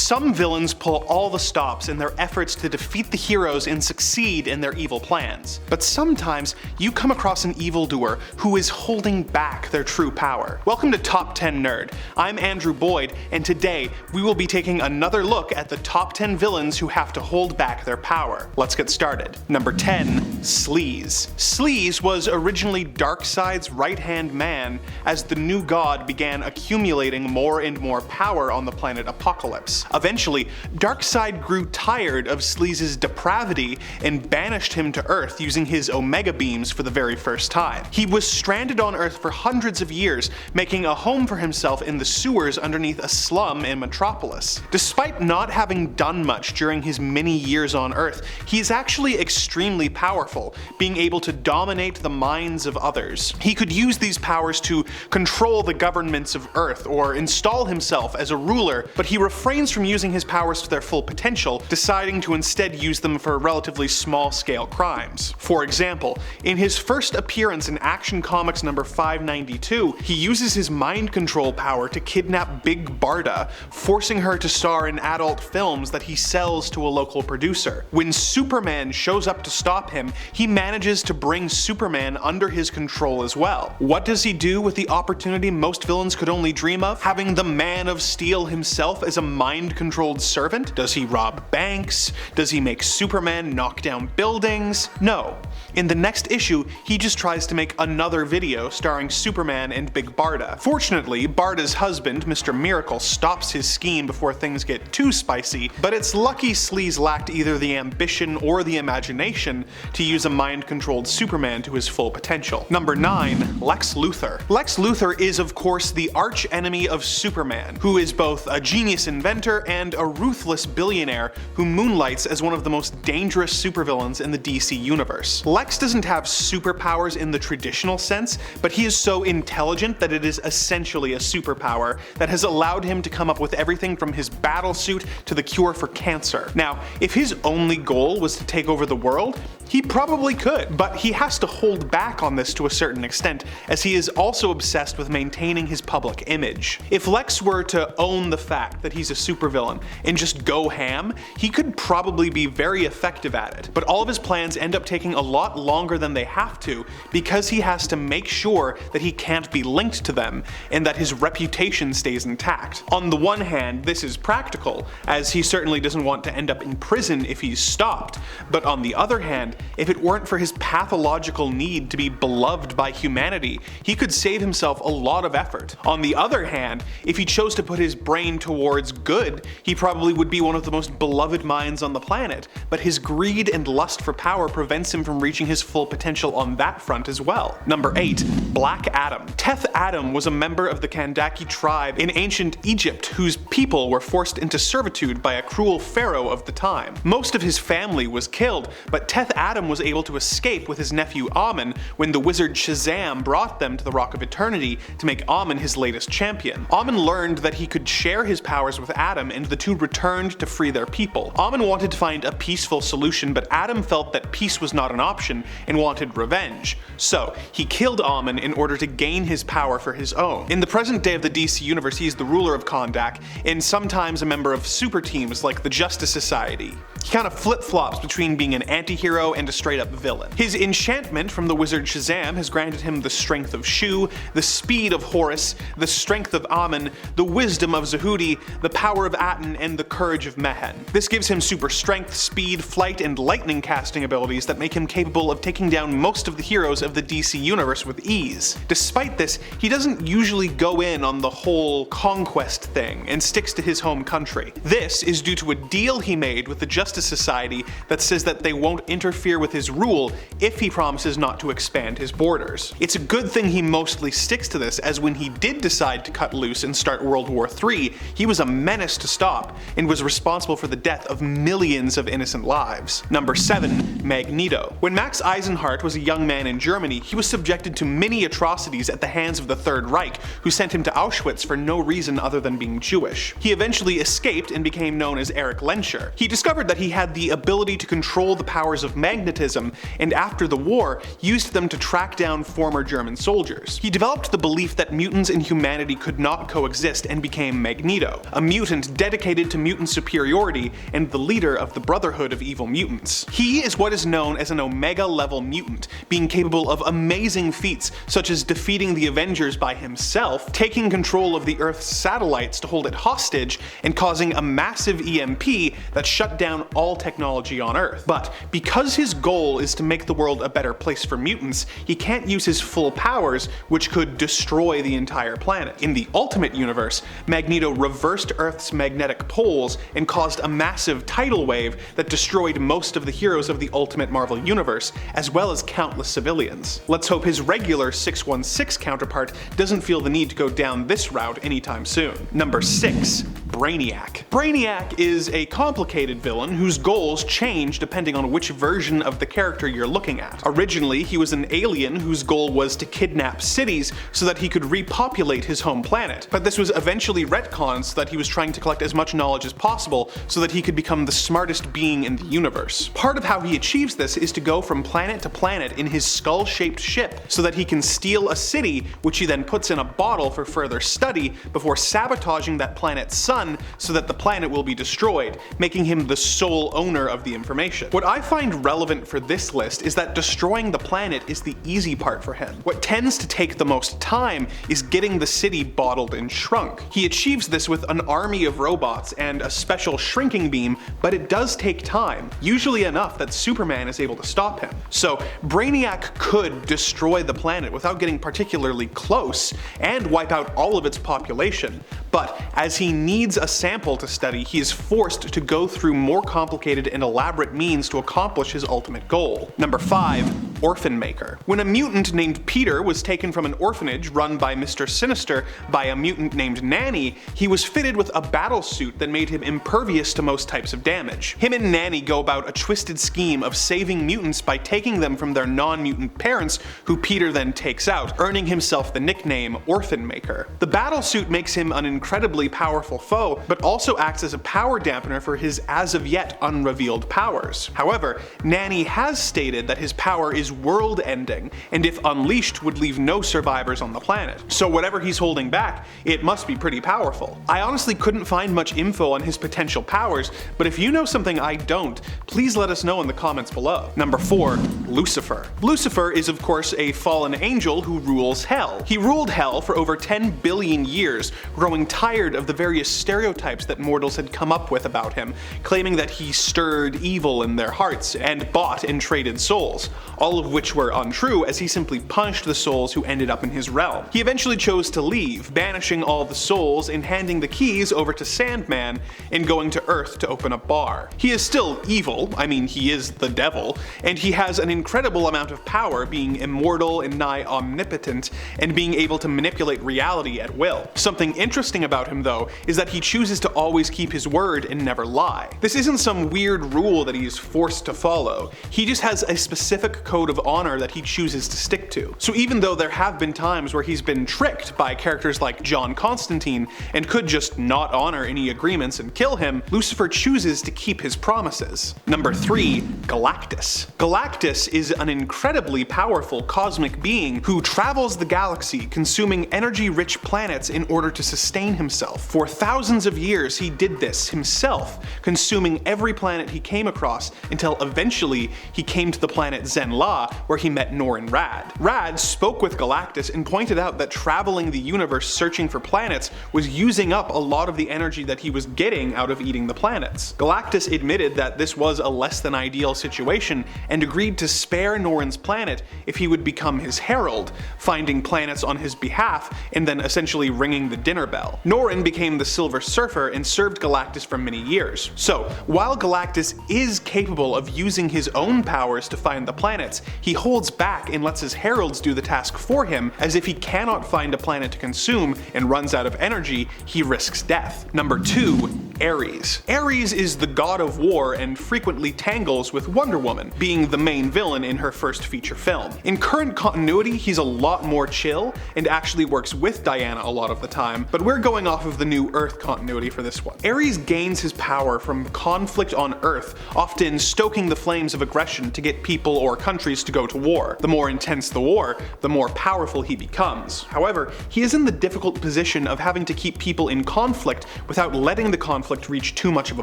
Some villains pull all the stops in their efforts to defeat the heroes and succeed in their evil plans. But sometimes you come across an evildoer who is holding back their true power. Welcome to Top 10 Nerd. I'm Andrew Boyd, and today we will be taking another look at the top 10 villains who have to hold back their power. Let's get started. Number 10. Sleez. Sleez was originally Darkseid's right-hand man as the new god began accumulating more and more power on the planet Apocalypse. Eventually, Darkseid grew tired of Sleez's depravity and banished him to Earth using his Omega beams for the very first time. He was stranded on Earth for hundreds of years, making a home for himself in the sewers underneath a slum in Metropolis. Despite not having done much during his many years on Earth, he is actually extremely powerful, being able to dominate the minds of others. He could use these powers to control the governments of Earth or install himself as a ruler, but he refrains from using his powers to their full potential, deciding to instead use them for relatively small-scale crimes. For example, in his first appearance in Action Comics number 592, he uses his mind control power to kidnap Big Barda, forcing her to star in adult films that he sells to a local producer. When Superman shows up to stop him, he manages to bring Superman under his control as well. What does he do with the opportunity most villains could only dream of? Having the Man of Steel himself as a mind-controlled servant? Does he rob banks? Does he make Superman knock down buildings? No. In the next issue, he just tries to make another video starring Superman and Big Barda. Fortunately, Barda's husband, Mr. Miracle, stops his scheme before things get too spicy, but it's lucky Sleez lacked either the ambition or the imagination to use a mind-controlled Superman to his full potential. Number 9. Lex Luthor. Lex Luthor is of course the arch-enemy of Superman, who is both a genius inventor and a ruthless billionaire who moonlights as one of the most dangerous supervillains in the DC universe. Lex doesn't have superpowers in the traditional sense, but he is so intelligent that it is essentially a superpower that has allowed him to come up with everything from his battlesuit to the cure for cancer. Now, if his only goal was to take over the world, he probably could, but he has to hold back on this to a certain extent, as he is also obsessed with maintaining his public image. If Lex were to own the fact that he's a supervillain and just go ham, he could probably be very effective at it, but all of his plans end up taking a lot longer than they have to because he has to make sure that he can't be linked to them and that his reputation stays intact. On the one hand, this is practical, as he certainly doesn't want to end up in prison if he's stopped, but on the other hand, if it weren't for his pathological need to be beloved by humanity, he could save himself a lot of effort. On the other hand, if he chose to put his brain towards good, he probably would be one of the most beloved minds on the planet, but his greed and lust for power prevents him from reaching his full potential on that front as well. Number 8. Black Adam. Teth Adam was a member of the Kandaki tribe in ancient Egypt whose people were forced into servitude by a cruel pharaoh of the time. Most of his family was killed, but Teth Adam was able to escape with his nephew Amun when the wizard Shazam brought them to the Rock of Eternity to make Amun his latest champion. Amun learned that he could share his powers with Adam, and the two returned to free their people. Amun wanted to find a peaceful solution, but Adam felt that peace was not an option and wanted revenge. So he killed Amun in order to gain his power for his own. In the present day of the DC universe, he is the ruler of Kondak and sometimes a member of super teams like the Justice Society. He kind of flip-flops between being an anti-hero and a straight-up villain. His enchantment from the wizard Shazam has granted him the strength of Shu, the speed of Horus, the strength of Amun, the wisdom of Zehudi, the power of Aten, and the courage of Mehen. This gives him super strength, speed, flight, and lightning casting abilities that make him capable of taking down most of the heroes of the DC universe with ease. Despite this, he doesn't usually go in on the whole conquest thing and sticks to his home country. This is due to a deal he made with the Justice Society that says that they won't interfere with his rule if he promises not to expand his borders. It's a good thing he mostly sticks to this, as when he did decide to cut loose and start World War III, he was a menace to stop and was responsible for the death of millions of innocent lives. Number 7. Magneto. When Max Eisenhardt was a young man in Germany, he was subjected to many atrocities at the hands of the Third Reich, who sent him to Auschwitz for no reason other than being Jewish. He eventually escaped and became known as Erich Lenscher. He discovered that he had the ability to control the powers of magnetism, and after the war, used them to track down former German soldiers. He developed the belief that mutants and humanity could not coexist and became Magneto, a mutant dedicated to mutant superiority and the leader of the Brotherhood of Evil Mutants. He is what is known as an Omega-level mutant, being capable of amazing feats such as defeating the Avengers by himself, taking control of the Earth's satellites to hold it hostage, and causing a massive EMP that shut down all technology on Earth. But because his goal is to make the world a better place for mutants, he can't use his full powers, which could destroy the entire planet. In the Ultimate Universe, Magneto reversed Earth's magnetic poles and caused a massive tidal wave that destroyed most of the heroes of the Ultimate Marvel Universe, as well as countless civilians. Let's hope his regular 616 counterpart doesn't feel the need to go down this route anytime soon. Number 6. Brainiac. Brainiac is a complicated villain whose goals change depending on which version of the character you're looking at. Originally, he was an alien whose goal was to kidnap cities so that he could repopulate his home planet, but this was eventually retconned so that he was trying to collect as much knowledge as possible so that he could become the smartest being in the universe. Part of how he achieves this is to go from planet to planet in his skull-shaped ship so that he can steal a city, which he then puts in a bottle for further study before sabotaging that planet's sun so that the planet will be destroyed, making him the sole owner of the information. What I find relevant for this list is that destroying the planet is the easy part for him. What tends to take the most time is getting the city bottled and shrunk. He achieves this with an army of robots and a special shrinking beam, but it does take time, usually enough that Superman is able to stop him. So Brainiac could destroy the planet without getting particularly close and wipe out all of its population, but as he needs a sample to study, he is forced to go through more complicated and elaborate means to accomplish his ultimate goal. Number 5. Orphan Maker. When a mutant named Peter was taken from an orphanage run by Mr. Sinister by a mutant named Nanny, he was fitted with a battle suit that made him impervious to most types of damage. Him and Nanny go about a twisted scheme of saving mutants by taking them from their non-mutant parents, who Peter then takes out, earning himself the nickname Orphan Maker. The battle suit makes him an incredibly powerful foe, but also acts as a power dampener for his as of yet unrevealed powers. However, Nanny has stated that his power is world-ending, and if unleashed would leave no survivors on the planet. So whatever he's holding back, it must be pretty powerful. I honestly couldn't find much info on his potential powers, but if you know something I don't, please let us know in the comments below. Number 4. Lucifer. Lucifer is of course a fallen angel who rules hell. He ruled hell for over 10 billion years, growing tired of the various stereotypes that mortals had come up with about him, claiming that he stirred evil in their hearts and bought and traded souls, all of which were untrue as he simply punished the souls who ended up in his realm. He eventually chose to leave, banishing all the souls and handing the keys over to Sandman and going to Earth to open a bar. He is still evil, I mean he is the devil, and he has an incredible amount of power, being immortal and nigh omnipotent, and being able to manipulate reality at will. Something interesting about him though is that he chooses to always keep his word and never lie. This isn't some weird rule that he is forced to follow, he just has a specific code of honor that he chooses to stick to. So even though there have been times where he's been tricked by characters like John Constantine and could just not honor any agreements and kill him, Lucifer chooses to keep his promises. Number 3. Galactus. Galactus is an incredibly powerful cosmic being who travels the galaxy, consuming energy-rich planets in order to sustain himself. For thousands of years he did this himself, consuming every planet he came across until eventually he came to the planet Zenla, where he met Nor and Rad. Rad spoke with Galactus and pointed out that traveling the universe searching for planets was using up a lot of the energy that he was getting out of eating the planets. Galactus admitted that this was a less than ideal situation and agreed to spare Norrin's planet if he would become his herald, finding planets on his behalf and then essentially ringing the dinner bell. Norrin became the Silver Surfer and served Galactus for many years. So, while Galactus is capable of using his own powers to find the planets, he holds back and lets his heralds do the task for him, as if he cannot find a planet to consume and runs out of energy, he risks death. Number 2. Ares. Ares is the god of war and frequently tangles with Wonder Woman, being the main villain in her first feature film. In current continuity, he's a lot more chill and actually works with Diana a lot of the time, but we're going off of the new Earth continuity for this one. Ares gains his power from conflict on Earth, often stoking the flames of aggression to get people or countries continues to go to war. The more intense the war, the more powerful he becomes. However, he is in the difficult position of having to keep people in conflict without letting the conflict reach too much of a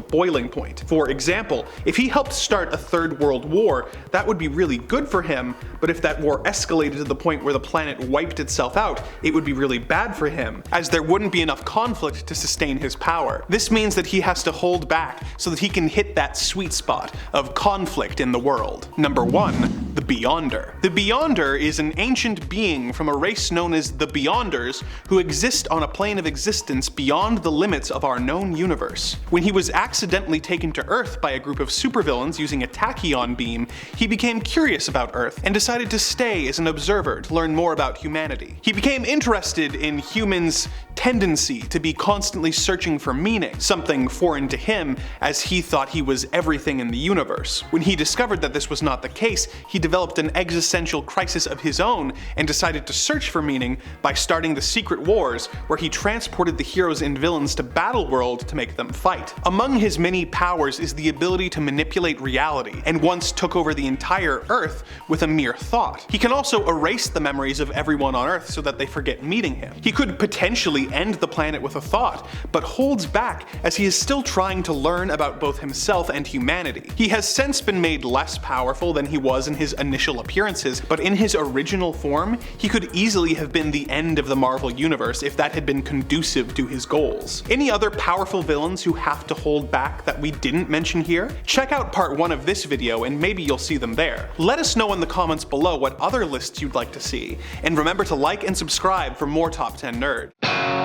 boiling point. For example, if he helped start a third world war, that would be really good for him, but if that war escalated to the point where the planet wiped itself out, it would be really bad for him, as there wouldn't be enough conflict to sustain his power. This means that he has to hold back so that he can hit that sweet spot of conflict in the world. Number 1. The Beyonder. The Beyonder is an ancient being from a race known as the Beyonders who exist on a plane of existence beyond the limits of our known universe. When he was accidentally taken to Earth by a group of supervillains using a tachyon beam, he became curious about Earth and decided to stay as an observer to learn more about humanity. He became interested in humans' tendency to be constantly searching for meaning, something foreign to him as he thought he was everything in the universe. When he discovered that this was not the case, he developed an existential crisis of his own and decided to search for meaning by starting the Secret Wars, where he transported the heroes and villains to Battleworld to make them fight. Among his many powers is the ability to manipulate reality, and once took over the entire Earth with a mere thought. He can also erase the memories of everyone on Earth so that they forget meeting him. He could potentially end the planet with a thought, but holds back as he is still trying to learn about both himself and humanity. He has since been made less powerful than he was in his initial appearances, but in his original form, he could easily have been the end of the Marvel Universe if that had been conducive to his goals. Any other powerful villains who have to hold back that we didn't mention here? Check out part 1 of this video and maybe you'll see them there. Let us know in the comments below what other lists you'd like to see, and remember to like and subscribe for more Top 10 Nerd.